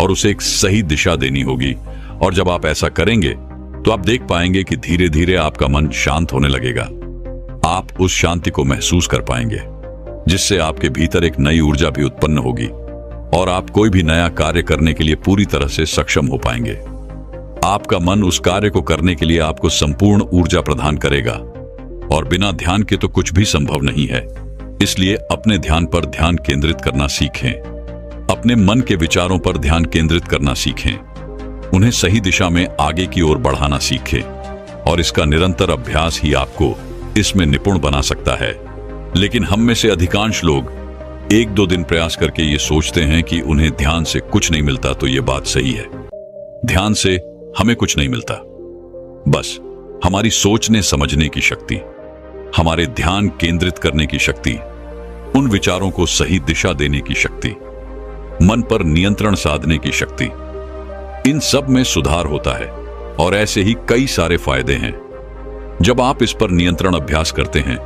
और उसे एक सही दिशा देनी होगी। और जब आप ऐसा करेंगे, तो आप देख पाएंगे कि धीरे धीरे आपका मन शांत होने लगेगा। आप उस शांति को महसूस कर पाएंगे, जिससे आपके भीतर एक नई ऊर्जा भी उत्पन्न होगी, और आप कोई भी नया कार्य करने के लिए पूरी तरह से सक्षम हो पाएंगे। आपका मन उस कार्य को करने के लिए आपको संपूर्ण ऊर्जा प्रदान करेगा, और बिना ध्यान के तो कुछ भी संभव नहीं है। इसलिए अपने ध्यान पर ध्यान केंद्रित करना सीखें, अपने मन के विचारों पर ध्यान केंद्रित करना सीखें, उन्हें सही दिशा में आगे की ओर बढ़ाना सीखें। और इसका निरंतर अभ्यास ही आपको इसमें निपुण बना सकता है। लेकिन हम में से अधिकांश लोग 1-2 दिन प्रयास करके ये सोचते हैं कि उन्हें ध्यान से कुछ नहीं मिलता। तो ये बात सही है, ध्यान से हमें कुछ नहीं मिलता। बस हमारी सोचने समझने की शक्ति, हमारे ध्यान केंद्रित करने की शक्ति, उन विचारों को सही दिशा देने की शक्ति, मन पर नियंत्रण साधने की शक्ति, इन सब में सुधार होता है। और ऐसे ही कई सारे फायदे हैं। जब आप इस पर नियंत्रण अभ्यास करते हैं,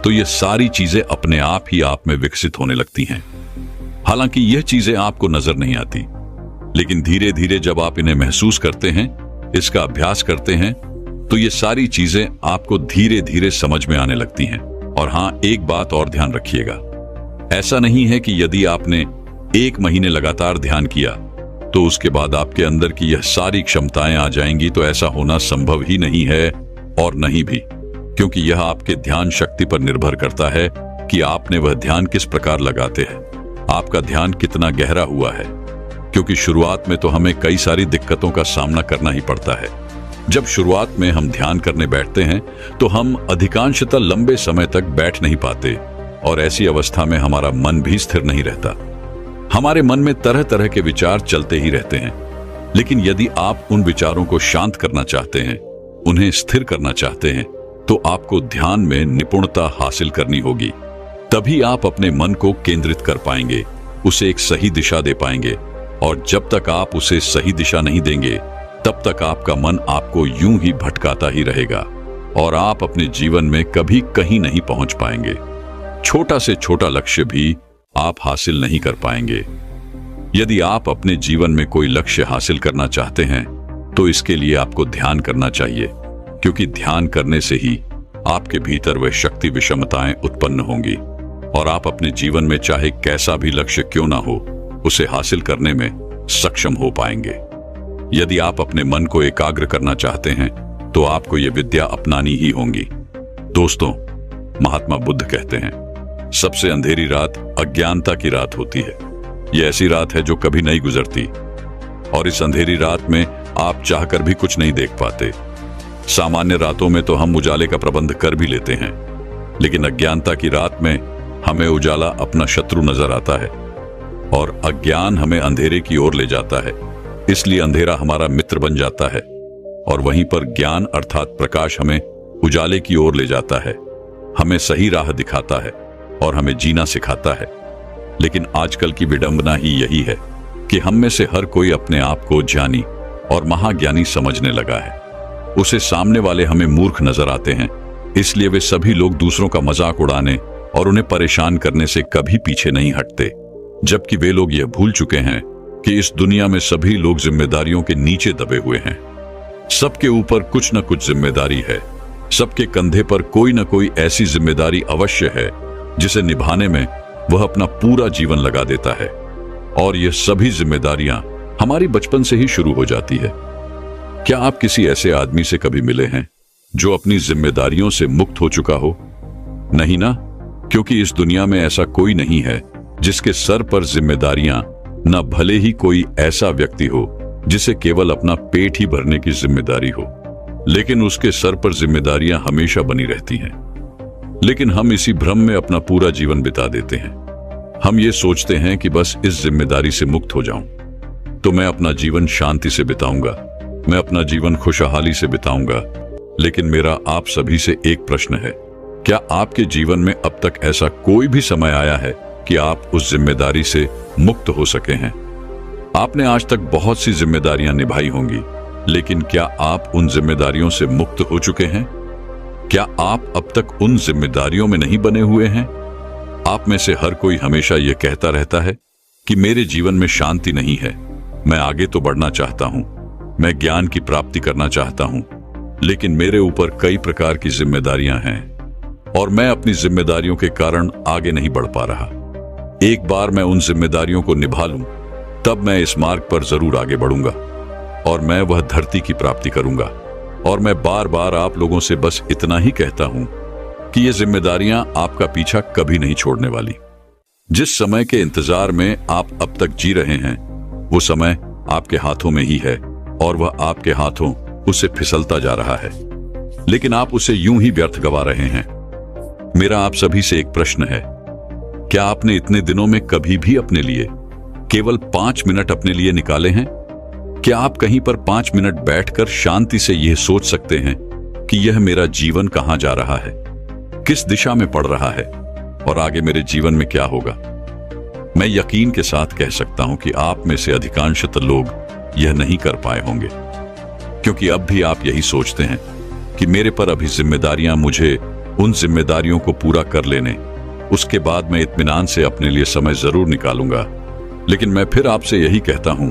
तो ये सारी चीजें अपने आप ही आप में विकसित होने लगती हैं। हालांकि यह चीजें आपको नजर नहीं आती, लेकिन धीरे धीरे जब आप इन्हें महसूस करते हैं, इसका अभ्यास करते हैं, तो ये सारी चीजें आपको धीरे धीरे समझ में आने लगती हैं। और हां, एक बात और ध्यान रखिएगा, ऐसा नहीं है कि यदि आपने 1 महीने लगातार ध्यान किया तो उसके बाद आपके अंदर की यह सारी क्षमताएं आ जाएंगी। तो ऐसा होना संभव ही नहीं है, और नहीं भी, क्योंकि यह आपके ध्यान शक्ति पर निर्भर करता है कि आपने वह ध्यान किस प्रकार लगाते हैं, आपका ध्यान कितना गहरा हुआ है। क्योंकि शुरुआत में तो हमें कई सारी दिक्कतों का सामना करना ही पड़ता है। जब शुरुआत में हम ध्यान करने बैठते हैं, तो हम अधिकांशतः लंबे समय तक बैठ नहीं पाते, और ऐसी अवस्था में हमारा मन भी स्थिर नहीं रहता। हमारे मन में तरह तरह के विचार चलते ही रहते हैं, लेकिन यदि आप उन विचारों को शांत करना चाहते हैं, उन्हें स्थिर करना चाहते हैं, तो आपको ध्यान में निपुणता हासिल करनी होगी। तभी आप अपने मन को केंद्रित कर पाएंगे, उसे एक सही दिशा दे पाएंगे। और जब तक आप उसे सही दिशा नहीं देंगे, तब तक आपका मन आपको यूं ही भटकाता ही रहेगा और आप अपने जीवन में कभी कहीं नहीं पहुंच पाएंगे। छोटा से छोटा लक्ष्य भी आप हासिल नहीं कर पाएंगे। यदि आप अपने जीवन में कोई लक्ष्य हासिल करना चाहते हैं, तो इसके लिए आपको ध्यान करना चाहिए, क्योंकि ध्यान करने से ही आपके भीतर वह शक्ति विषमताएं उत्पन्न होंगी और आप अपने जीवन में चाहे कैसा भी लक्ष्य क्यों ना हो, उसे हासिल करने में सक्षम हो पाएंगे। यदि आप अपने मन को एकाग्र करना चाहते हैं, तो आपको यह विद्या अपनानी ही होगी। दोस्तों, महात्मा बुद्ध कहते हैं, सबसे अंधेरी रात अज्ञानता की रात होती है। यह ऐसी रात है जो कभी नहीं गुजरती, और इस अंधेरी रात में आप चाहकर भी कुछ नहीं देख पाते। सामान्य रातों में तो हम उजाले का प्रबंध कर भी लेते हैं, लेकिन अज्ञानता की रात में हमें उजाला अपना शत्रु नजर आता है और अज्ञान हमें अंधेरे की ओर ले जाता है। इसलिए अंधेरा हमारा मित्र बन जाता है और वहीं पर ज्ञान अर्थात प्रकाश हमें उजाले की ओर ले जाता है, हमें सही राह दिखाता है और हमें जीना सिखाता है। लेकिन आजकल की विडंबना ही यही है कि हम में से हर कोई अपने आप को ज्ञानी और महाज्ञानी समझने लगा है। उसे सामने वाले हमें मूर्ख नजर आते हैं, इसलिए वे सभी लोग दूसरों का मजाक उड़ाने और उन्हें परेशान करने से कभी पीछे नहीं हटते, जबकि वे लोग यह भूल चुके हैं कि इस दुनिया में सभी लोग जिम्मेदारियों के नीचे दबे हुए हैं। सबके ऊपर कुछ न कुछ जिम्मेदारी है, सबके कंधे पर कोई न कोई ऐसी जिम्मेदारी अवश्य है जिसे निभाने में वह अपना पूरा जीवन लगा देता है। और यह सभी जिम्मेदारियां हमारी बचपन से ही शुरू हो जाती है। क्या आप किसी ऐसे आदमी से कभी मिले हैं जो अपनी जिम्मेदारियों से मुक्त हो चुका हो? नहीं ना, क्योंकि इस दुनिया में ऐसा कोई नहीं है जिसके सर पर जिम्मेदारियां, न भले ही कोई ऐसा व्यक्ति हो जिसे केवल अपना पेट ही भरने की जिम्मेदारी हो, लेकिन उसके सर पर जिम्मेदारियां हमेशा बनी रहती हैं। लेकिन हम इसी भ्रम में अपना पूरा जीवन बिता देते हैं। हम ये सोचते हैं कि बस इस जिम्मेदारी से मुक्त हो जाऊं तो मैं अपना जीवन शांति से बिताऊंगा, मैं अपना जीवन खुशहाली से बिताऊंगा। लेकिन मेरा आप सभी से एक प्रश्न है, क्या आपके जीवन में अब तक ऐसा कोई भी समय आया है कि आप उस जिम्मेदारी से मुक्त हो सके हैं? आपने आज तक बहुत सी जिम्मेदारियां निभाई होंगी, लेकिन क्या आप उन जिम्मेदारियों से मुक्त हो चुके हैं? क्या आप अब तक उन जिम्मेदारियों में नहीं बने हुए हैं? आप में से हर कोई हमेशा यह कहता रहता है कि मेरे जीवन में शांति नहीं है, मैं आगे तो बढ़ना चाहता हूं, मैं ज्ञान की प्राप्ति करना चाहता हूं, लेकिन मेरे ऊपर कई प्रकार की जिम्मेदारियां हैं और मैं अपनी जिम्मेदारियों के कारण आगे नहीं बढ़ पा रहा। एक बार मैं उन जिम्मेदारियों को निभा लूं, तब मैं इस मार्ग पर जरूर आगे बढ़ूंगा और मैं वह धरती की प्राप्ति करूंगा। और मैं बार बार आप लोगों से बस इतना ही कहता हूं कि ये जिम्मेदारियां आपका पीछा कभी नहीं छोड़ने वाली। जिस समय के इंतजार में आप अब तक जी रहे हैं, वो समय आपके हाथों में ही है और वह आपके हाथों उससे फिसलता जा रहा है, लेकिन आप उसे यूं ही व्यर्थ गवा रहे हैं। मेरा आप सभी से एक प्रश्न है, क्या आपने इतने दिनों में कभी भी अपने लिए केवल 5 मिनट अपने लिए निकाले हैं? क्या आप कहीं पर 5 मिनट बैठकर शांति से यह सोच सकते हैं कि यह मेरा जीवन कहां जा रहा है, किस दिशा में पड़ रहा है और आगे मेरे जीवन में क्या होगा? मैं यकीन के साथ कह सकता हूं कि आप में से अधिकांशतः लोग यह नहीं कर पाए होंगे, क्योंकि अब भी आप यही सोचते हैं कि मेरे पर अभी जिम्मेदारियां, मुझे उन जिम्मेदारियों को पूरा कर लेने, उसके बाद मैं इत्मीनान से अपने लिए समय जरूर निकालूंगा। लेकिन मैं फिर आपसे यही कहता हूं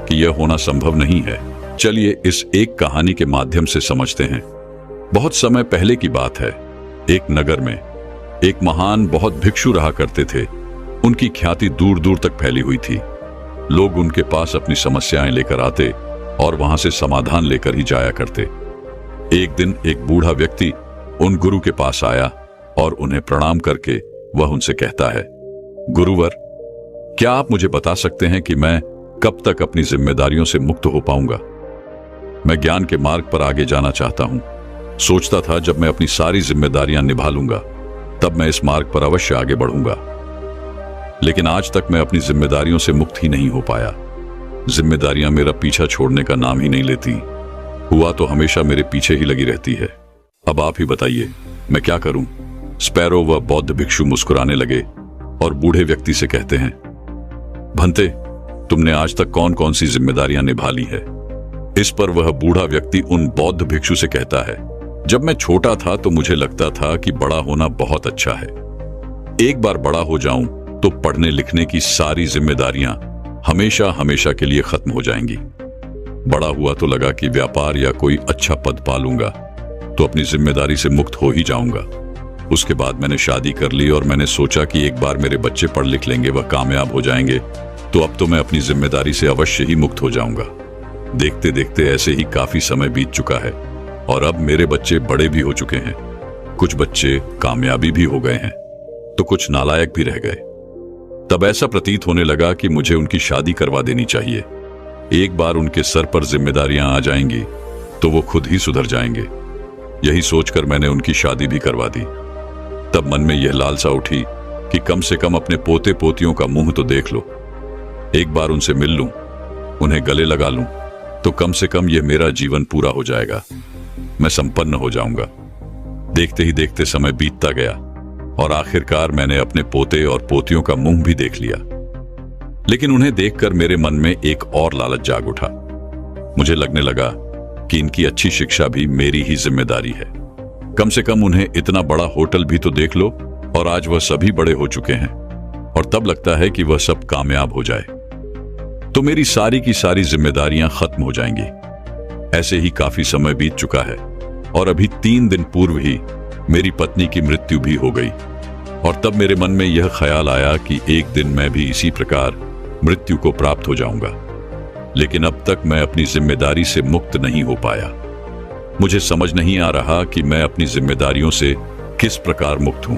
कि यह होना संभव नहीं है। चलिए इस एक कहानी के माध्यम से समझते हैं। बहुत समय पहले की बात है, एक नगर में एक महान बहुत भिक्षु रहा करते थे। उनकी ख्याति दूर दूर तक फैली हुई थी। लोग उनके पास अपनी समस्याएं लेकर आते और वहां से समाधान लेकर ही जाया करते। एक दिन एक बूढ़ा व्यक्ति उन गुरु के पास आया और उन्हें प्रणाम करके वह उनसे कहता है, गुरुवर, क्या आप मुझे बता सकते हैं कि मैं कब तक अपनी जिम्मेदारियों से मुक्त हो पाऊंगा? मैं ज्ञान के मार्ग पर आगे जाना चाहता हूं। सोचता था जब मैं अपनी सारी जिम्मेदारियां निभा लूंगा, तब मैं इस मार्ग पर अवश्य आगे बढ़ूंगा। लेकिन आज तक मैं अपनी जिम्मेदारियों से मुक्त ही नहीं हो पाया। जिम्मेदारियां मेरा पीछा छोड़ने का नाम ही नहीं लेती। हुआ तो हमेशा मेरे पीछे ही लगी रहती है। अब आप ही बताइए, मैं क्या करूं? स्पैरो व बौद्ध भिक्षु मुस्कुराने लगे और बूढ़े व्यक्ति से कहते हैं, भंते, तुमने आज तक कौन कौन सी जिम्मेदारियां निभा ली है? इस पर वह बूढ़ा व्यक्ति उन बौद्ध भिक्षु से कहता है, जब मैं छोटा था तो मुझे लगता था कि बड़ा होना बहुत अच्छा है। एक बार बड़ा हो जाऊं तो पढ़ने लिखने की सारी जिम्मेदारियां हमेशा हमेशा के लिए खत्म हो जाएंगी। बड़ा हुआ तो लगा कि व्यापार या कोई अच्छा पद पा लूंगा तो अपनी जिम्मेदारी से मुक्त हो ही जाऊंगा। उसके बाद मैंने शादी कर ली और मैंने सोचा कि एक बार मेरे बच्चे पढ़ लिख लेंगे, वह कामयाब हो जाएंगे, तो अब तो मैं अपनी जिम्मेदारी से अवश्य ही मुक्त हो जाऊंगा। देखते देखते ऐसे ही काफी समय बीत चुका है और अब मेरे बच्चे बड़े भी हो चुके हैं। कुछ बच्चे कामयाबी भी हो गए हैं तो कुछ नालायक भी रह गए। तब ऐसा प्रतीत होने लगा कि मुझे उनकी शादी करवा देनी चाहिए। एक बार उनके सर पर जिम्मेदारियां आ जाएंगी तो वो खुद ही सुधर जाएंगे। यही सोचकर मैंने उनकी शादी भी करवा दी। तब मन में यह लालसा उठी कि कम से कम अपने पोते पोतियों का मुंह तो देख लो, एक बार उनसे मिल लूं, उन्हें गले लगा लूं, तो कम से कम यह मेरा जीवन पूरा हो जाएगा, मैं संपन्न हो जाऊंगा। देखते ही देखते समय बीतता गया और आखिरकार मैंने अपने पोते और पोतियों का मुंह भी देख लिया। लेकिन उन्हें देखकर मेरे मन में एक और लालच जाग उठा। मुझे लगने लगा कि इनकी अच्छी शिक्षा भी मेरी ही जिम्मेदारी है। कम से कम उन्हें इतना बड़ा होटल भी तो देख लो, और आज वह सभी बड़े हो चुके हैं और तब लगता है कि वह सब कामयाब हो जाए तो मेरी सारी की सारी जिम्मेदारियां खत्म हो जाएंगी। ऐसे ही काफी समय बीत चुका है और अभी 3 दिन पूर्व ही मेरी पत्नी की मृत्यु भी हो गई। और तब मेरे मन में यह ख्याल आया कि एक दिन मैं भी इसी प्रकार मृत्यु को प्राप्त हो जाऊंगा। लेकिन अब तक मैं अपनी जिम्मेदारी से मुक्त नहीं हो पाया। मुझे समझ नहीं आ रहा कि मैं अपनी जिम्मेदारियों से किस प्रकार मुक्त हूं।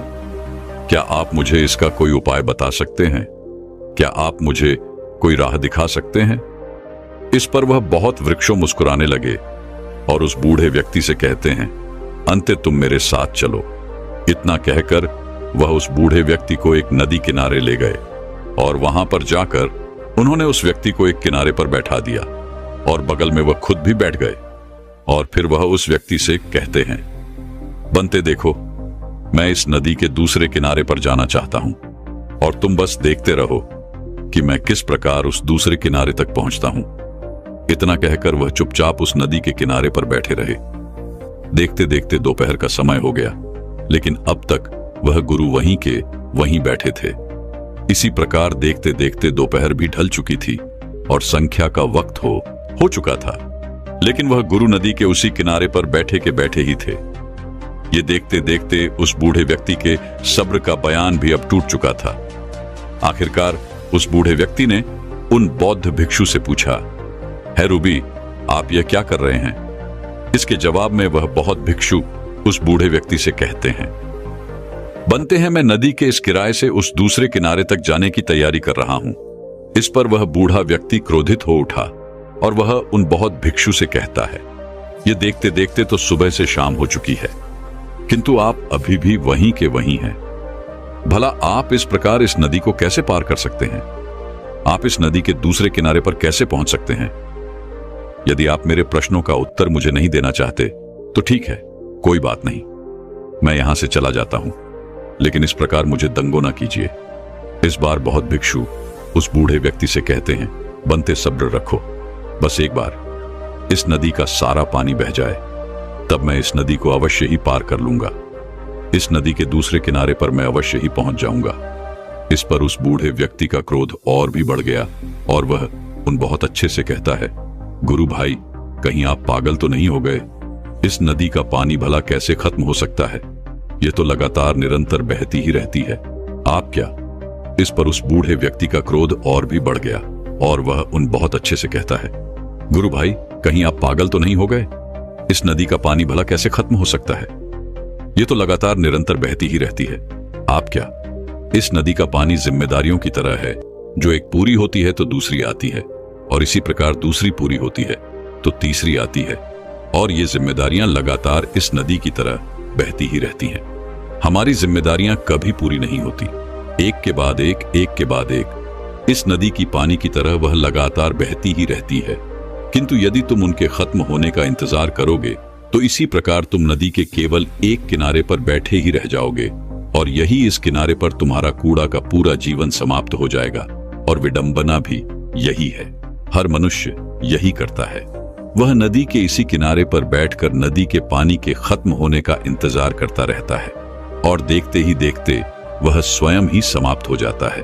क्या आप मुझे इसका कोई उपाय बता सकते हैं? क्या आप मुझे कोई राह दिखा सकते हैं? इस पर वह बहुत वृक्षों मुस्कुराने लगे और उस बूढ़े व्यक्ति से कहते हैं, अंते तुम मेरे साथ चलो। इतना कहकर वह उस बूढ़े व्यक्ति को एक नदी किनारे ले गए और वहां पर जाकर उन्होंने उस व्यक्ति को एक किनारे पर बैठा दिया और बगल में वह खुद भी बैठ गए। और फिर वह उस व्यक्ति से कहते हैं, बनते देखो, मैं इस नदी के दूसरे किनारे पर जाना चाहता हूं और तुम बस देखते रहो कि मैं किस प्रकार उस दूसरे किनारे तक पहुंचता हूं। इतना कहकर वह चुपचाप उस नदी के किनारे पर बैठे रहे। देखते देखते दोपहर का समय हो गया, लेकिन अब तक वह गुरु वहीं के वहीं बैठे थे। इसी प्रकार देखते देखते दोपहर भी ढल चुकी थी और संख्या का वक्त हो चुका था, लेकिन वह गुरु नदी के उसी किनारे पर बैठे के बैठे ही थे। ये देखते देखते उस बूढ़े व्यक्ति के सब्र का बयान भी अब टूट चुका था। आखिरकार उस बूढ़े व्यक्ति ने उन बौद्ध भिक्षु से पूछा, है रूबी, आप यह क्या कर रहे हैं? इसके जवाब में वह बौद्ध भिक्षु उस बूढ़े व्यक्ति से कहते हैं, बनते हैं, मैं नदी के इस किनारे से उस दूसरे किनारे तक जाने की तैयारी कर रहा हूं। इस पर वह बूढ़ा व्यक्ति क्रोधित हो उठा और वह उन बौद्ध भिक्षु से कहता है, ये देखते देखते तो सुबह से शाम हो चुकी है, किंतु आप अभी भी वहीं के वहीं हैं। भला आप इस प्रकार इस नदी को कैसे पार कर सकते हैं? आप इस नदी के दूसरे किनारे पर कैसे पहुंच सकते हैं? यदि आप मेरे प्रश्नों का उत्तर मुझे नहीं देना चाहते तो ठीक है, कोई बात नहीं, मैं यहां से चला जाता हूं, लेकिन इस प्रकार मुझे दंगो ना कीजिए। इस बार बौद्ध भिक्षु उस बूढ़े व्यक्ति से कहते हैं, बनते सब्र रखो, बस एक बार इस नदी का सारा पानी बह जाए, तब मैं इस नदी को अवश्य ही पार कर लूंगा। इस नदी के दूसरे किनारे पर मैं अवश्य ही पहुंच जाऊंगा। इस पर उस बूढ़े व्यक्ति का क्रोध और भी बढ़ गया और वह उन बहुत अच्छे से कहता है, गुरु भाई, कहीं आप पागल तो नहीं हो गए? इस नदी का पानी भला कैसे खत्म हो सकता है? ये तो लगातार निरंतर बहती ही रहती है। आप क्या? इस पर उस बूढ़े व्यक्ति का क्रोध और भी बढ़ गया और वह उन बहुत अच्छे से कहता है, गुरु भाई, कहीं आप पागल तो नहीं हो गए? इस नदी का पानी भला कैसे खत्म हो सकता है? ये तो लगातार निरंतर बहती ही रहती है। आप क्या? इस नदी का पानी जिम्मेदारियों की तरह है, जो एक पूरी होती है तो दूसरी आती है, और इसी प्रकार दूसरी पूरी होती है तो तीसरी आती है, और ये जिम्मेदारियां लगातार इस नदी की तरह बहती ही रहती हैं। हमारी जिम्मेदारियां कभी पूरी नहीं होती, एक के बाद एक, एक के बाद एक। इस नदी की पानी की तरह वह लगातार बहती ही रहती है, किंतु यदि तुम उनके खत्म होने का इंतजार करोगे तो इसी प्रकार तुम नदी के केवल एक किनारे पर बैठे ही रह जाओगे, और यही इस किनारे पर तुम्हारा कूड़ा का पूरा जीवन समाप्त हो जाएगा। और विडंबना भी यही है, हर मनुष्य यही करता है। वह नदी के इसी किनारे पर बैठकर नदी के पानी के खत्म होने का इंतजार करता रहता है, और देखते ही देखते वह स्वयं ही समाप्त हो जाता है।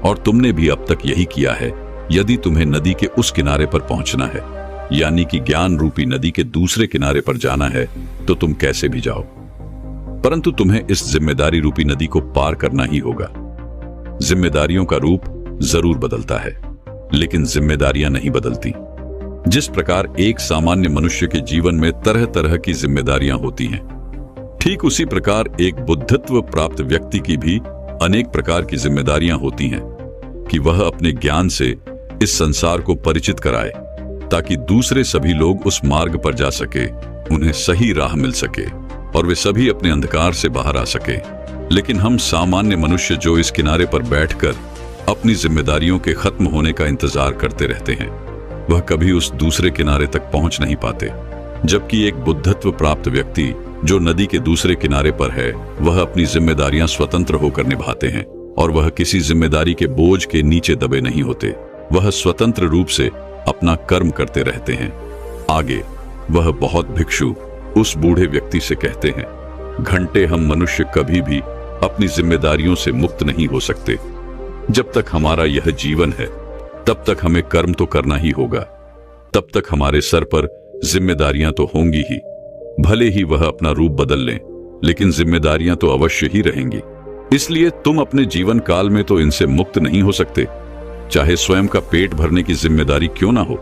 और तुमने भी अब तक यही किया है। यदि तुम्हें नदी के उस किनारे पर पहुंचना है, यानी कि ज्ञान रूपी नदी के दूसरे किनारे पर जाना है, तो तुम कैसे भी जाओ, परंतु तुम्हें इस जिम्मेदारी रूपी नदी को पार करना ही होगा। जिम्मेदारियों का रूप जरूर बदलता है, लेकिन जिम्मेदारियां नहीं बदलती। जिस प्रकार एक सामान्य मनुष्य के जीवन में तरह तरह की जिम्मेदारियां होती हैं, ठीक उसी प्रकार एक बुद्धत्व प्राप्त व्यक्ति की भी अनेक प्रकार की जिम्मेदारियां होती हैं कि वह अपने ज्ञान से इस संसार को परिचित कराए, ताकि दूसरे सभी लोग उस मार्ग पर जा सके, उन्हें सही राह मिल सके और वे सभी अपने अंधकार से बाहर आ सके। लेकिन हम सामान्य मनुष्य जो इस किनारे पर बैठकर अपनी जिम्मेदारियों के खत्म होने का इंतजार करते रहते हैं, वह कभी उस दूसरे किनारे तक पहुंच नहीं पाते। जबकि एक बुद्धत्व प्राप्त व्यक्ति जो नदी के दूसरे किनारे पर है, वह अपनी जिम्मेदारियां स्वतंत्र होकर निभाते हैं, और वह किसी जिम्मेदारी के बोझ के नीचे दबे नहीं होते। वह स्वतंत्र रूप से अपना कर्म करते रहते हैं। आगे वह बहुत भिक्षु उस बूढ़े व्यक्ति से कहते हैं, घंटे हम मनुष्य कभी भी अपनी जिम्मेदारियों से मुक्त नहीं हो सकते। जब तक हमारा यह जीवन है, तब तक हमें कर्म तो करना ही होगा। तब तक हमारे सर पर जिम्मेदारियां तो होंगी ही, भले ही वह अपना रूप बदल लें, लेकिन जिम्मेदारियां तो अवश्य ही रहेंगी। इसलिए तुम अपने जीवन काल में तो इनसे मुक्त नहीं हो सकते, चाहे स्वयं का पेट भरने की जिम्मेदारी क्यों ना हो,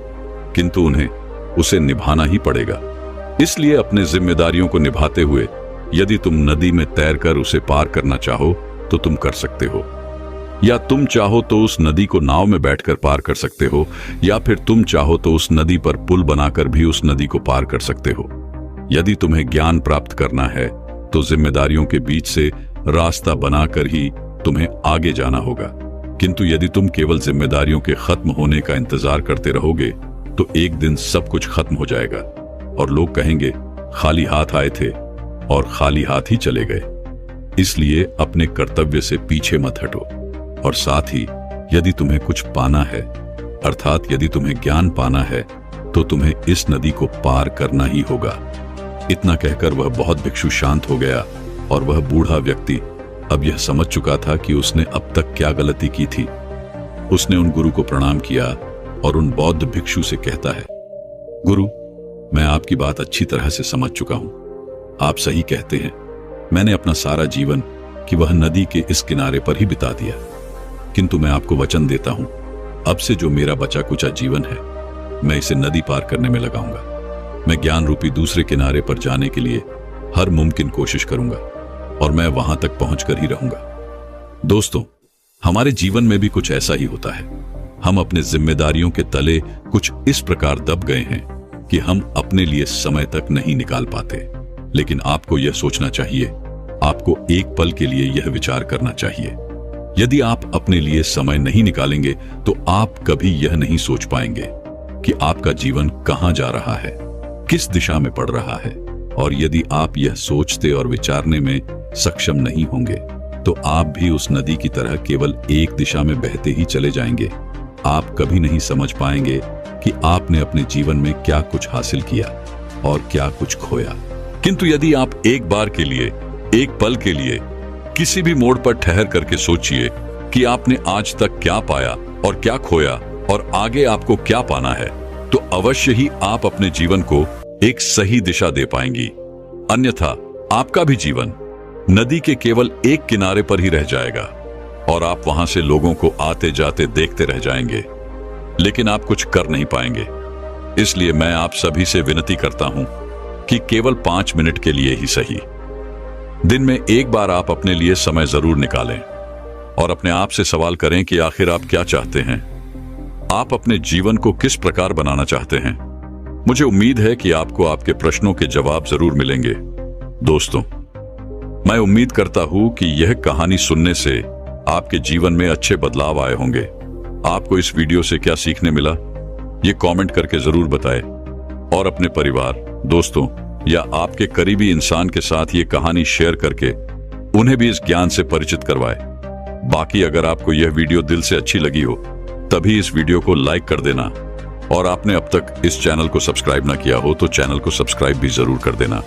किंतु उन्हें उसे निभाना ही पड़ेगा। इसलिए अपने जिम्मेदारियों को निभाते हुए यदि तुम नदी में तैरकर उसे पार करना चाहो तो तुम कर सकते हो, या तुम चाहो तो उस नदी को नाव में बैठकर पार कर सकते हो, या फिर तुम चाहो तो उस नदी पर पुल बनाकर भी उस नदी को पार कर सकते हो। यदि तुम्हें ज्ञान प्राप्त करना है तो जिम्मेदारियों के बीच से रास्ता बनाकर ही तुम्हें आगे जाना होगा। किंतु यदि तुम केवल जिम्मेदारियों के खत्म होने का इंतजार करते रहोगे तो एक दिन सब कुछ खत्म हो जाएगा और लोग कहेंगे खाली हाथ आए थे और खाली हाथ ही चले गए। इसलिए अपने कर्तव्य से पीछे मत हटो। और साथ ही यदि तुम्हें कुछ पाना है, अर्थात यदि तुम्हें ज्ञान पाना है, तो तुम्हें इस नदी को पार करना ही होगा। इतना कहकर वह बहुत भिक्षु शांत हो गया, और वह बूढ़ा व्यक्ति अब यह समझ चुका था कि उसने अब तक क्या गलती की थी। उसने उन गुरु को प्रणाम किया और उन बौद्ध भिक्षु से कहता है, गुरु, मैं आपकी बात अच्छी तरह से समझ चुका हूं। आप सही कहते हैं। मैंने अपना सारा जीवन कि वह नदी के इस किनारे पर ही बिता दिया, किंतु मैं आपको वचन देता हूं, अब से जो मेरा बचा कुचा जीवन है, मैं इसे नदी पार करने में लगाऊंगा। मैं ज्ञान रूपी दूसरे किनारे पर जाने के लिए हर मुमकिन कोशिश करूंगा, और मैं वहां तक पहुंचकर ही रहूंगा। दोस्तों, हमारे जीवन में भी कुछ ऐसा ही होता है। हम अपने जिम्मेदारियों के तले कुछ इस प्रकार दब गए हैं कि हम अपने लिए समय तक नहीं निकाल पाते। लेकिन आपको यह सोचना चाहिए, आपको एक पल के लिए यह विचार करना चाहिए। यदि आप अपने लिए समय नहीं निकालेंगे तो आप कभी यह नहीं सोच पाएंगे कि आपका जीवन कहां जा रहा है, किस दिशा में पड़ रहा है। और यदि आप यह सोचते और विचारने में सक्षम नहीं होंगे तो आप भी उस नदी की तरह केवल एक दिशा में बहते ही चले जाएंगे। आप कभी नहीं समझ पाएंगे कि आपने अपने जीवन में क्या कुछ हासिल किया और क्या कुछ खोया। किंतु यदि आप एक बार के लिए, एक पल के लिए किसी भी मोड़ पर ठहर करके सोचिए कि आपने आज तक क्या पाया और क्या खोया और आगे आपको क्या पाना है, तो अवश्य ही आप अपने जीवन को एक सही दिशा दे पाएंगी। अन्यथा आपका भी जीवन नदी के केवल एक किनारे पर ही रह जाएगा और आप वहां से लोगों को आते जाते देखते रह जाएंगे, लेकिन आप कुछ कर नहीं पाएंगे। इसलिए मैं आप सभी से विनती करता हूं कि केवल 5 मिनट के लिए ही सही, दिन में एक बार आप अपने लिए समय जरूर निकालें और अपने आप से सवाल करें कि आखिर आप क्या चाहते हैं, आप अपने जीवन को किस प्रकार बनाना चाहते हैं। मुझे उम्मीद है कि आपको आपके प्रश्नों के जवाब जरूर मिलेंगे। दोस्तों, मैं उम्मीद करता हूं कि यह कहानी सुनने से आपके जीवन में अच्छे बदलाव आए होंगे। आपको इस वीडियो से क्या सीखने मिला, ये कमेंट करके जरूर बताएं और अपने परिवार, दोस्तों या आपके करीबी इंसान के साथ ये कहानी शेयर करके उन्हें भी इस ज्ञान से परिचित करवाएं। बाकी अगर आपको यह वीडियो दिल से अच्छी लगी हो तभी इस वीडियो को लाइक कर देना और आपने अब तक इस चैनल को सब्सक्राइब ना किया हो तो चैनल को सब्सक्राइब भी जरूर कर देना।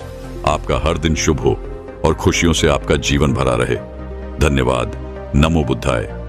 आपका हर दिन शुभ हो और खुशियों से आपका जीवन भरा रहे। धन्यवाद। नमो बुद्धाय।